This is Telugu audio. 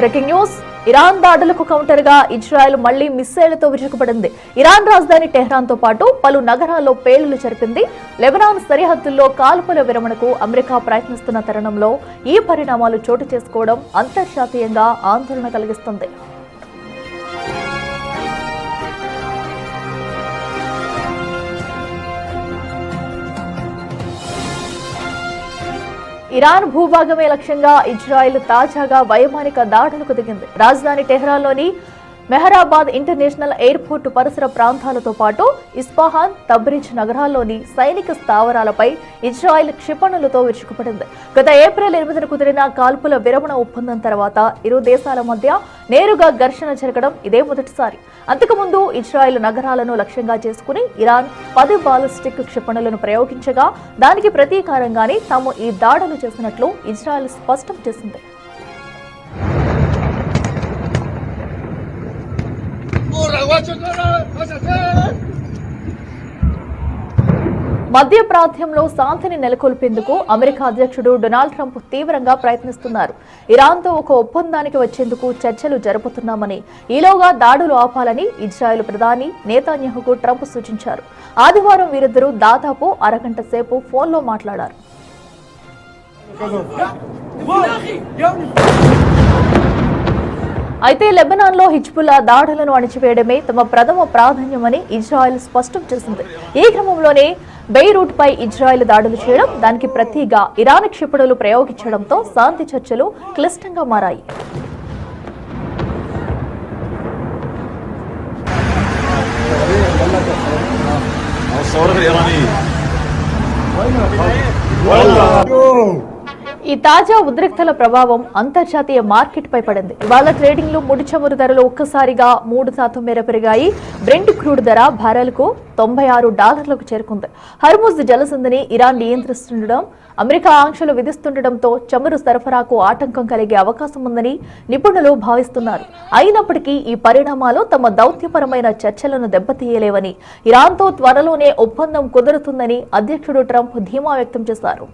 Breaking news. ఇరాన్ దాడులకు కౌంటర్ గా ఇజ్రాయెల్ మళ్లీ మిస్సైళ్లతో విరుచుకుపడింది. ఇరాన్ రాజధాని టెహ్రాన్ తో పాటు పలు నగరాల్లో పేలుళ్లు జరిపింది. లెబనాన్ సరిహద్దుల్లో కాల్పుల విరమణకు అమెరికా ప్రయత్నిస్తున్న తరుణంలో ఈ పరిణామాలు చోటు చేసుకోవడం అంతర్జాతీయంగా ఆందోళన కలిగిస్తుంది. ఇరాన్ భూభాగమే లక్ష్యంగా ఇజ్రాయెల్ తాజాగా వైమానిక దాడులకు దిగింది. రాజధాని టెహ్రాన్లోని మెహరాబాద్ ఇంటర్నేషనల్ ఎయిర్పోర్టు పరిసర ప్రాంతాలతో పాటు ఇస్ఫహాన్, తబ్రిజ్ నగరాల్లోని సైనిక స్థావరాలపై ఇజ్రాయెల్ క్షిపణులతో విరుచుకుపడింది. గత ఏప్రిల్ 8న కుదిరిన కాల్పుల విరమణ ఒప్పందం తర్వాత ఇరు దేశాల మధ్య నేరుగా ఘర్షణ జరగడం ఇదే మొదటిసారి. అంతకుముందు ఇజ్రాయెల్ నగరాలను లక్ష్యంగా చేసుకుని ఇరాన్ 10 బాలిస్టిక్ క్షిపణులను ప్రయోగించగా దానికి ప్రతీకారంగానే తాము ఈ దాడులు చేసినట్లు ఇజ్రాయెల్ స్పష్టం చేసింది. మధ్య ప్రాంతంలో శాంతిని నెలకొల్పేందుకు అమెరికా అధ్యక్షుడు డొనాల్డ్ ట్రంప్ తీవ్రంగా ప్రయత్నిస్తున్నారు. ఇరాన్తో ఒక ఒప్పందానికి వచ్చేందుకు చర్చలు జరుపుతున్నామని, ఈలోగా దాడులు ఆపాలని ఇజ్రాయెల్ ప్రధాని నేతన్యాహుకు ట్రంప్ సూచించారు. ఆదివారం వీరిద్దరూ దాదాపు అరగంట సేపు ఫోన్లో మాట్లాడారు. అయితే లెబనాన్లో హిజ్బుల్లా దాడులను అణిచివేయడమే తమ ప్రథమ ప్రాధాన్యమని ఇజ్రాయెల్ స్పష్టం చేసింది. ఈ క్రమంలోనే బెయిరూట్ పై ఇజ్రాయెల్ దాడులు చేయడం, దానికి ప్రతిగా ఇరాన్ క్షిపణులు ప్రయోగించడంతో శాంతి చర్చలు క్లిష్టంగా మారాయి. ఈ తాజా ఉద్రిక్తల ప్రభావం అంతర్జాతీయ మార్కెట్ పై పడింది. ఇవాళ ట్రేడింగ్ లో ముడి చమురు ధరలు ఒక్కసారిగా 3% మేర పెరిగాయి. బ్రెంట్ క్రూడ్ ధర బ్యారెల్కు $96 చేరుకుంది. హర్ముజ్ జలసంధిని ఇరాన్ నియంత్రిస్తుండడం, అమెరికా ఆంక్షలు విధిస్తుండటంతో చమురు సరఫరాకు ఆటంకం కలిగే అవకాశం ఉందని నిపుణులు భావిస్తున్నారు. అయినప్పటికీ ఈ పరిణామాలు తమ దౌత్యపరమైన చర్చలను దెబ్బతీయలేవని, ఇరాన్తో త్వరలోనే ఒప్పందం కుదురుతుందని అధ్యక్షుడు ట్రంప్ ధీమా వ్యక్తం చేశారు.